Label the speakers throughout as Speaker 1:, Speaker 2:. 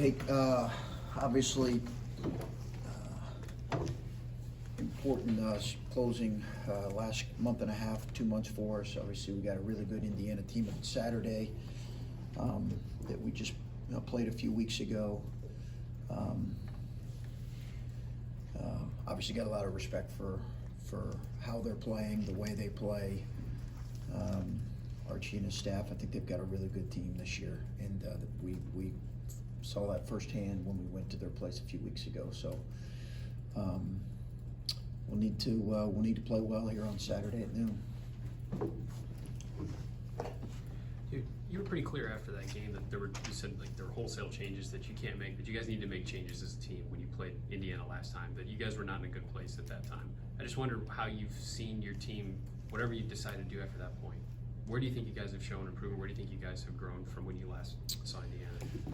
Speaker 1: Hey, obviously, important closing last month and a half, 2 months for us. Obviously, we got a really good Indiana team on Saturday that we just played a few weeks ago. Obviously, got a lot of respect for how they're playing, the way they play. Archie and his staff, I think they've got a really good team this year, and we saw that firsthand when we went to their place a few weeks ago. So we'll need to play well here on Saturday at noon.
Speaker 2: You were pretty clear after that game that you said like there were wholesale changes that you can't make, that you guys need to make changes as a team when you played Indiana last time, that you guys were not in a good place at that time. I just wonder how you've seen your team, whatever you decided to do after that point. Where do you think you guys have shown improvement? Where do you think you guys have grown from when you last saw Indiana?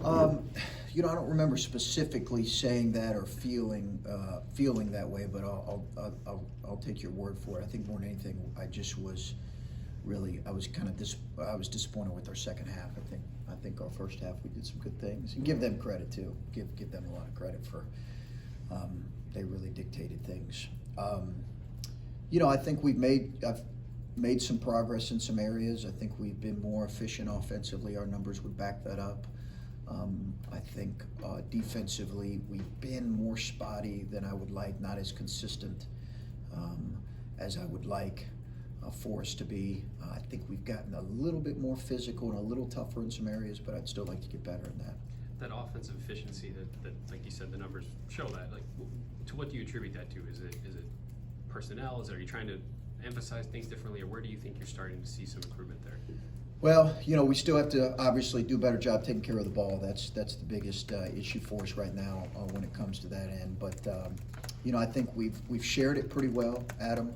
Speaker 1: I don't remember specifically saying that or feeling that way, but I'll take your word for it. I think more than anything, I was disappointed with our second half. I think our first half we did some good things, and give them credit too. Give them a lot of credit for they really dictated things. I think I've made some progress in some areas. I think we've been more efficient offensively. Our numbers would back that up. I think defensively we've been more spotty than I would like, not as consistent as I would like for us to be. I think we've gotten a little bit more physical and a little tougher in some areas, but I'd still like to get better in that.
Speaker 2: That offensive efficiency that like you said, the numbers show that. Like, to what do you attribute that to? Is it personnel? Are you trying to emphasize things differently, or where do you think you're starting to see some improvement there?
Speaker 1: Well, we still have to obviously do a better job taking care of the ball. That's the biggest issue for us right now when it comes to that end. But I think we've shared it pretty well, Adam.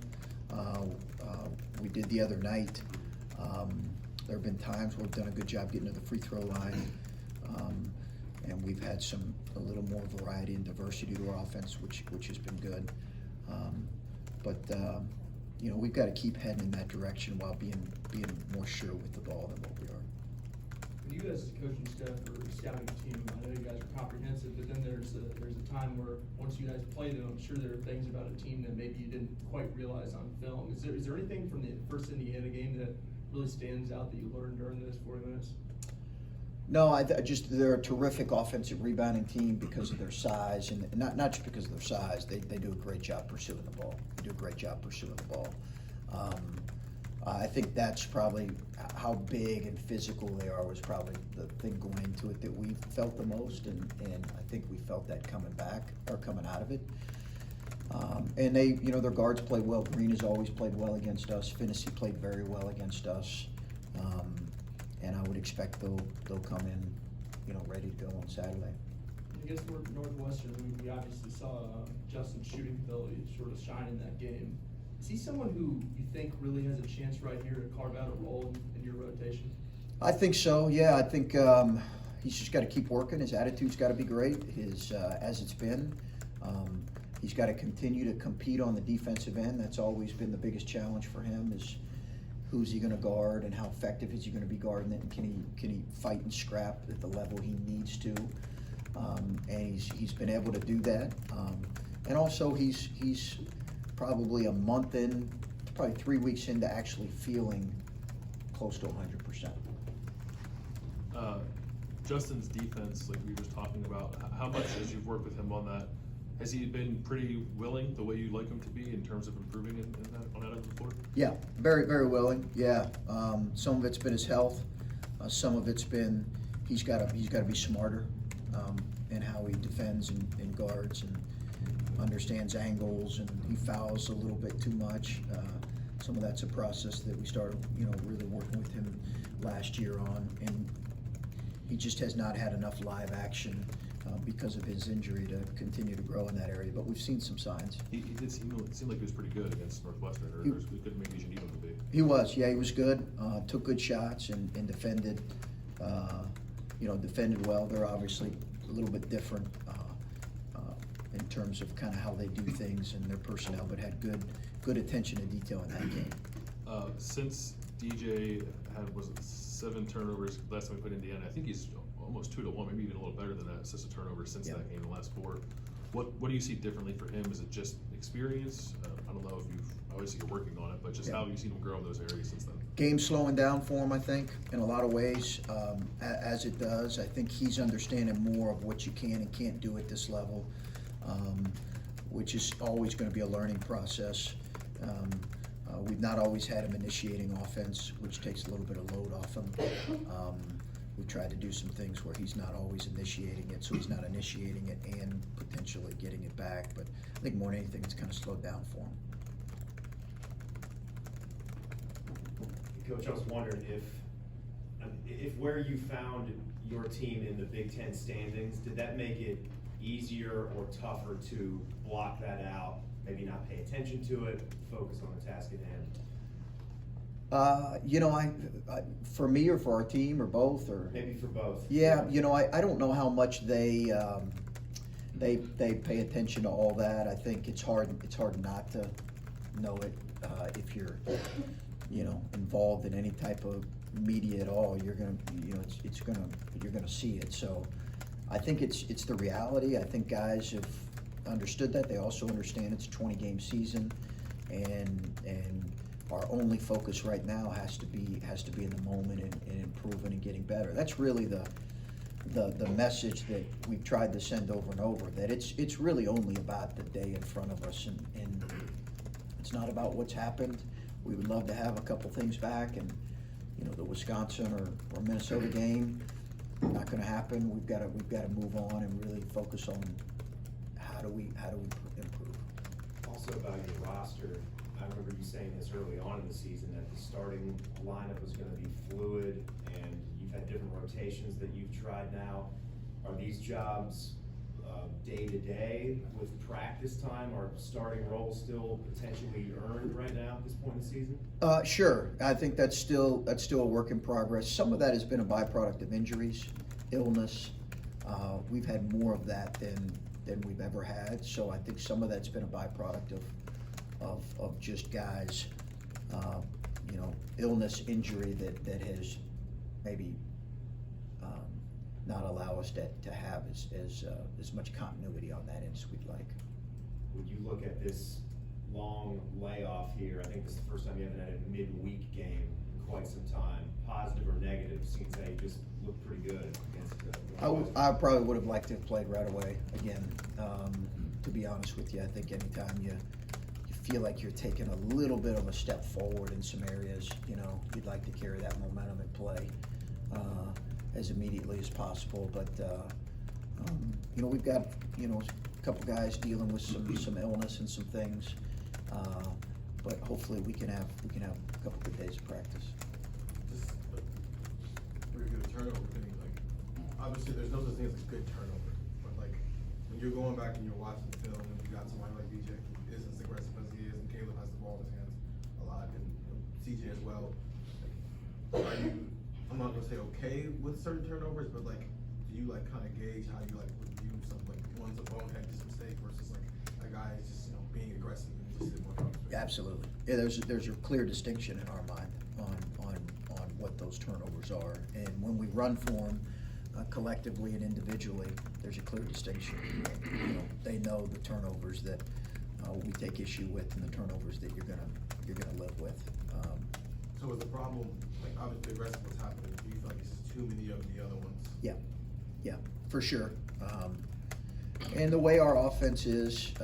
Speaker 1: We did the other night. There have been times where we've done a good job getting to the free throw line, and we've had a little more variety and diversity to our offense, which has been good. We've got to keep heading in that direction while being more sure with the ball than what we are.
Speaker 3: When you guys as a coaching staff or scouting team, I know you guys are comprehensive, but then there's a time where once you guys play them, I'm sure there are things about a team that maybe you didn't quite realize on film. Is there anything from the first Indiana game that really stands out that you learned during those 40 minutes?
Speaker 1: No, they're a terrific offensive rebounding team because of their size, and not just because of their size. They do a great job pursuing the ball. I think that's probably how big and physical they are was probably the thing going into it that we felt the most, and I think we felt that coming out of it. And their guards play well. Green has always played well against us. Finney played very well against us. And I would expect they'll come in, ready to go on Saturday.
Speaker 3: Against Northwestern, we obviously saw Justin's shooting ability sort of shine in that game. Is he someone who you think really has a chance right here to carve out a role in your rotation?
Speaker 1: I think so. Yeah, I think he's just got to keep working. His attitude's got to be great. As it's been. He's got to continue to compete on the defensive end. That's always been the biggest challenge for him. Is who's he going to guard, and how effective is he going to be guarding it, and can he fight and scrap at the level he needs to? And he's been able to do that. And also he's probably a month in, probably 3 weeks into actually feeling close to 100%.
Speaker 4: Justin's defense, like we were just talking about, how much as you've worked with him on that, has he been pretty willing, the way you like him to be, in terms of improving on that end of the floor?
Speaker 1: Yeah, very, very willing. Yeah, some of it's been his health. Some of it's been he's got to be smarter in how he defends and guards and understands angles, and he fouls a little bit too much. Some of that's a process that we started, really working with him last year on, and he just has not had enough live action because of his injury to continue to grow in that area, but we've seen some signs.
Speaker 4: He did seem like he was pretty good against Northwestern, or as good maybe as you need him to be.
Speaker 1: He was, yeah, he was good. Took good shots and defended, defended well. They're obviously a little bit different in terms of kind of how they do things and their personnel, but had good attention to detail in that game.
Speaker 4: Since DJ had 7 turnovers last time we put Indiana, I think he's almost 2-1, maybe even a little better than that, assist to turnover since
Speaker 1: Yeah.
Speaker 4: that game, the last 4. What do you see differently for him? Is it just experience? I don't know if obviously you're working on it, but just
Speaker 1: Yeah.
Speaker 4: how have you seen him grow in those areas since then?
Speaker 1: Game slowing down for him, I think, in a lot of ways, as it does. I think he's understanding more of what you can and can't do at this level, which is always going to be a learning process. We've not always had him initiating offense, which takes a little bit of load off him. We've tried to do some things where he's not always initiating it, so he's not initiating it and potentially getting it back. But I think more than anything, it's kind of slowed down for him.
Speaker 5: Coach, I was wondering if where you found your team in the Big Ten standings, did that make it easier or tougher to block that out, maybe not pay attention to it, focus on the task at hand?
Speaker 1: I for me or for our team or both, or
Speaker 5: Maybe for both.
Speaker 1: yeah, I don't know how much they pay attention to all that. I think it's hard not to know it if you're involved in any type of media at all. You're gonna you're gonna see it. So I think it's the reality. I think guys have understood that. They also understand it's a 20-game season, and our only focus right now has to be in the moment and improving and getting better. That's really the message that we've tried to send over and over, that it's really only about the day in front of us, and it's not about what's happened. We would love to have a couple things back, and the Wisconsin or Minnesota game, not going to happen. We've got to move on and really focus on how do we improve.
Speaker 5: Also about your roster, I remember you saying this early on in the season that the starting lineup was going to be fluid, and you've had different rotations that you've tried now. Are these jobs day to day with practice time? Are starting roles still potentially earned right now at this point in the season?
Speaker 1: Sure. I think that's still a work in progress. Some of that has been a byproduct of injuries, illness. We've had more of that than we've ever had. So I think some of that's been a byproduct of just guys, illness, injury that has maybe not allow us to have as much continuity on that end as we'd like.
Speaker 5: Would you look at this long layoff here? I think this is the first time you haven't had a midweek game in quite some time. Positive or negative? Seems like you just looked pretty good against
Speaker 1: I probably would have liked to have played right away again. To be honest with you, I think anytime you feel like you're taking a little bit of a step forward in some areas, you'd like to carry that momentum and play as immediately as possible. But we've got a couple guys dealing with some illness and some things. But hopefully we can have a couple good days of practice.
Speaker 6: Just pretty good turnover thing. Like, obviously, there's no such thing as a good turnover, but like when you're going back and you're watching the film, and you got somebody like DJ who is as aggressive as he is, and Caleb has the ball in his hands a lot, and CJ as well. Like, are you? I'm not gonna say okay with certain turnovers, but like, do you like kind of gauge how you like would view something like one's a bonehead mistake versus like a guy is just being aggressive and just more confident?
Speaker 1: Absolutely. Yeah, there's a clear distinction in our mind on what those turnovers are, and when we run for them collectively and individually, there's a clear distinction. They know the turnovers that we take issue with, and the turnovers that you're gonna live with.
Speaker 6: So is the problem, like, obviously the rest of what's happening, do you feel like it's just too many of the other ones?
Speaker 1: Yeah, for sure. And the way our offense is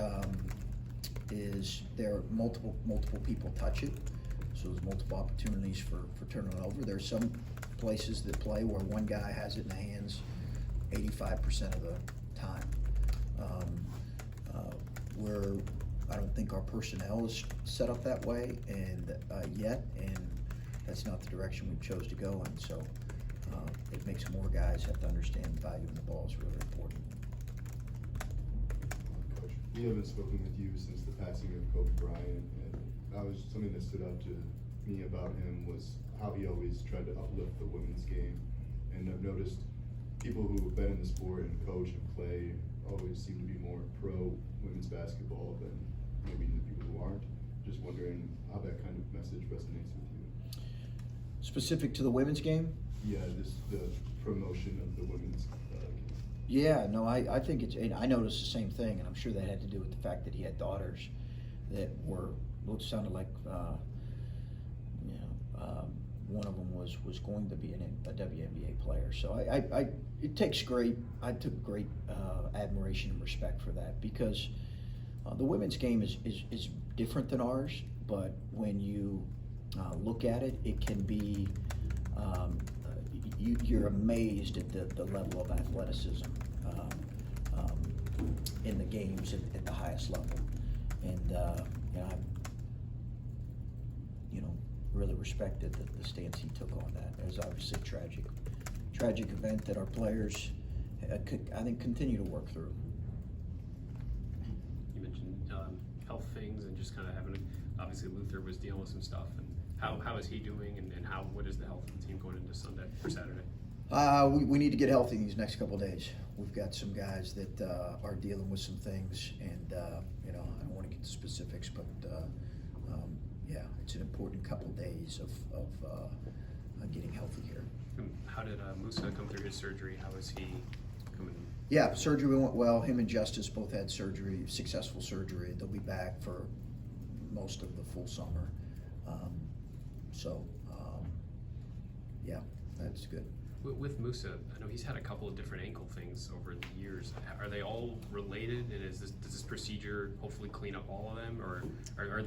Speaker 1: there are multiple people touch it, so there's multiple opportunities for turning it over. There's some places that play where one guy has it in the hands 85% of the time. Where I don't think our personnel is set up that way yet, and that's not the direction we chose to go in. So it makes more guys have to understand the value of the ball is really important.
Speaker 7: Coach, we haven't spoken with you since the passing of Kobe Bryant, and that was something that stood out to me about him was how he always tried to uplift the women's game. And I've noticed people who have been in the sport and coach and play always seem to be more pro women's basketball than maybe the people who aren't. Just wondering how that kind of message resonates with you.
Speaker 1: Specific to the women's game?
Speaker 7: the promotion of the women's game.
Speaker 1: Yeah, no, I think it's, and I noticed the same thing, and I'm sure that had to do with the fact that he had daughters that were, what sounded like, one of them was going to be a WNBA player. So I took great admiration and respect for that, because the women's game is different than ours, but when you look at it, it can be, you're amazed at the level of athleticism in the games at the highest level. And I really respected the stance he took on that. It was obviously a tragic event that our players, I think, continue to work through.
Speaker 2: You mentioned health things and just kind of having, obviously Luther was dealing with some stuff, and how is he doing, and what is the health of the team going into Sunday or Saturday?
Speaker 1: We need to get healthy these next couple of days. We've got some guys that are dealing with some things, and I don't want to get to specifics, but yeah, it's an important couple of days of getting healthy here.
Speaker 2: How did Musa come through his surgery? How is he coming?
Speaker 1: Yeah, surgery went well. Him and Justice both had surgery, successful surgery. They'll be back for most of the full summer. Yeah, that's good.
Speaker 2: With Musa, I know he's had a couple of different ankle things over the years. Are they all related? And does this procedure hopefully clean up all of them, or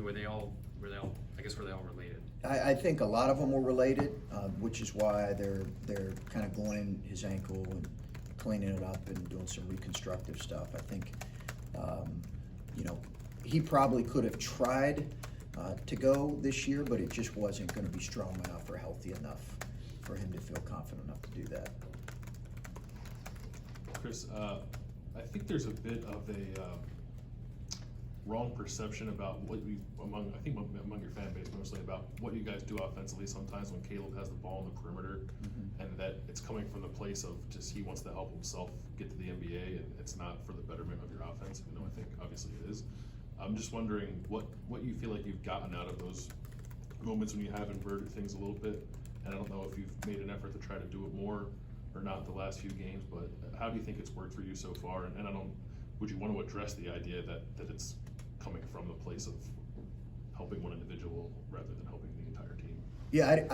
Speaker 2: were they all related?
Speaker 1: I think a lot of them were related, which is why they're kind of going in his ankle and cleaning it up and doing some reconstructive stuff. I think, he probably could have tried to go this year, but it just wasn't going to be strong enough or healthy enough for him to feel confident enough to do that.
Speaker 4: Chris, I think there's a bit of a wrong perception about among your fan base mostly, about what you guys do offensively sometimes when Caleb has the ball in the perimeter, and that it's coming from the place of just he wants to help himself get to the NBA, and it's not for the betterment of your offense, even though I think obviously it is. I'm just wondering what you feel like you've gotten out of those moments when you have inverted things a little bit, and I don't know if you've made an effort to try to do it more or not the last few games, but how do you think it's worked for you so far? And would you want to address the idea that it's coming from the place of helping one individual rather than helping the entire team?
Speaker 1: Yeah,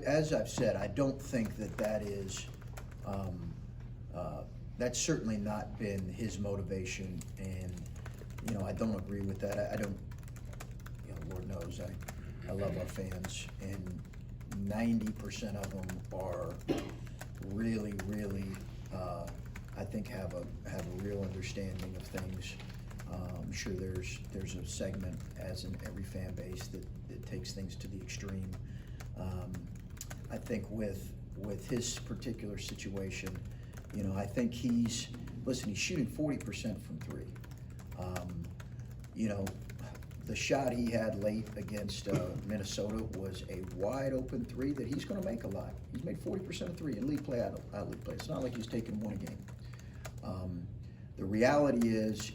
Speaker 1: as I've said, I don't think that is, that's certainly not been his motivation, and, I don't agree with that. I don't, Lord knows, I love our fans, and 90% of them are really, really, I think have a real understanding of things. I'm sure there's a segment, as in every fan base, that takes things to the extreme. I think with his particular situation, I think he's shooting 40% from three. The shot he had late against Minnesota was a wide open three that he's going to make a lot. He's made 40% of three in league play, out league play. It's not like he's taken one a game. The reality is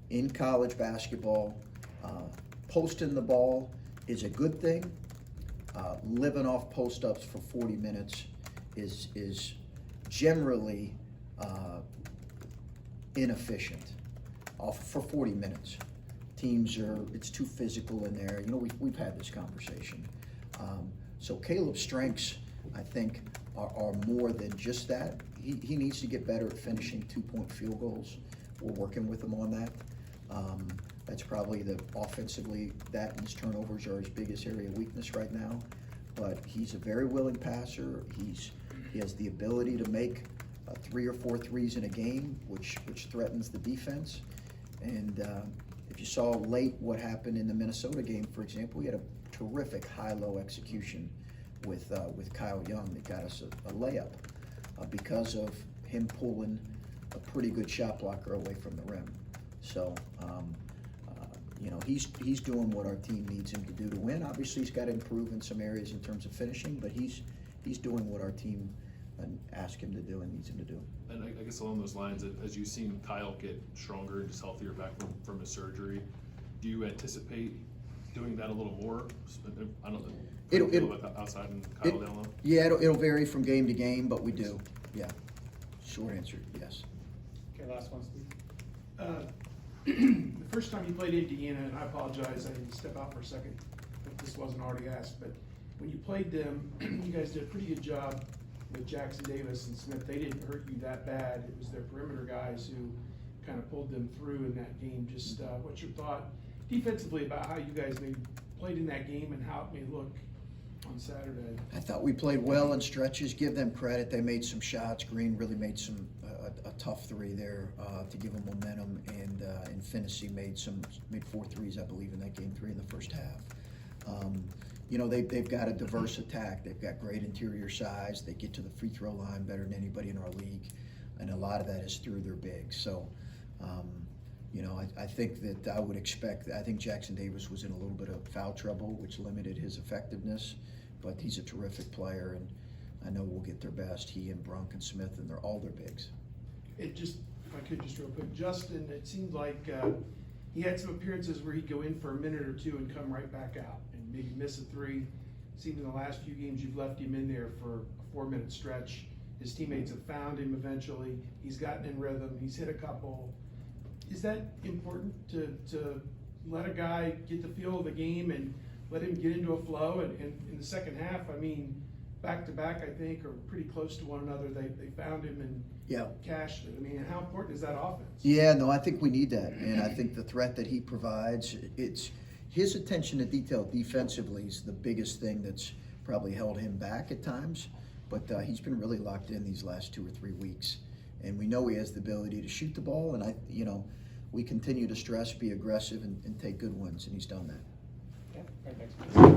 Speaker 1: in college basketball, posting the ball is a good thing. Living off post-ups for 40 minutes is generally inefficient. For 40 minutes. It's too physical in there. We've had this conversation. So Caleb's strengths, I think, are more than just that. He needs to get better at finishing 2-point field goals. We're working with him on that. That's probably offensively, that and his turnovers are his biggest area of weakness right now. But he's a very willing passer. He has the ability to make 3 or 4 threes in a game, which threatens the defense. And if you saw late what happened in the Minnesota game, for example, we had a terrific high-low execution with Kyle Young that got us a layup because of him pulling a pretty good shot blocker away from the rim. So, he's doing what our team needs him to do to win. Obviously, he's got to improve in some areas in terms of finishing, but he's doing what our team ask him to do and needs him to do.
Speaker 4: And I guess along those lines, as you've seen Kyle get stronger and just healthier back from his surgery, do you anticipate doing that a little more? I don't know.
Speaker 1: It'll-
Speaker 4: Feel about that outside and Kyle down low?
Speaker 1: Yeah, it'll vary from game to game, but we do, yeah. Short answer, yes.
Speaker 8: Okay, last one, Steve.
Speaker 9: The first time you played Indiana, and I apologize, I need to step out for a second if this wasn't already asked, but when you played them, you guys did a pretty good job with Jackson Davis and Smith. They didn't hurt you that bad. It was their perimeter guys who kind of pulled them through in that game. Just what's your thought defensively about how you guys maybe played in that game and how it may look on Saturday?
Speaker 1: I thought we played well in stretches. Give them credit. They made some shots. Green really made some a tough three there to give them momentum, and Finney made 4 threes, I believe, in that game, 3 in the first half. You know, they've got a diverse attack. They've got great interior size. They get to the free throw line better than anybody in our league, and a lot of that is through their bigs. So, you know, I think that I would expect. I think Jackson Davis was in a little bit of foul trouble, which limited his effectiveness. But he's a terrific player, and I know we'll get their best. He and Brunk and Smith, and they're all their bigs.
Speaker 9: It just, if I could just real quick, Justin, it seemed like he had some appearances where he'd go in for a minute or two and come right back out and maybe miss a 3. Seems in the last few games you've left him in there for a 4-minute stretch. His teammates have found him eventually. He's gotten in rhythm. He's hit a couple. Is that important to let a guy get the feel of the game and let him get into a flow? And in the second half, I mean, back to back, I think, are pretty close to one another. They found him and cashed it. I mean, how important is that offense?
Speaker 1: Yeah, no, I think we need that, and I think the threat that he provides, it's his attention to detail defensively is the biggest thing that's probably held him back at times. But he's been really locked in these last 2 or 3 weeks, and we know he has the ability to shoot the ball. And we continue to stress, be aggressive, and take good ones, and he's done that.
Speaker 8: Okay, all right, next.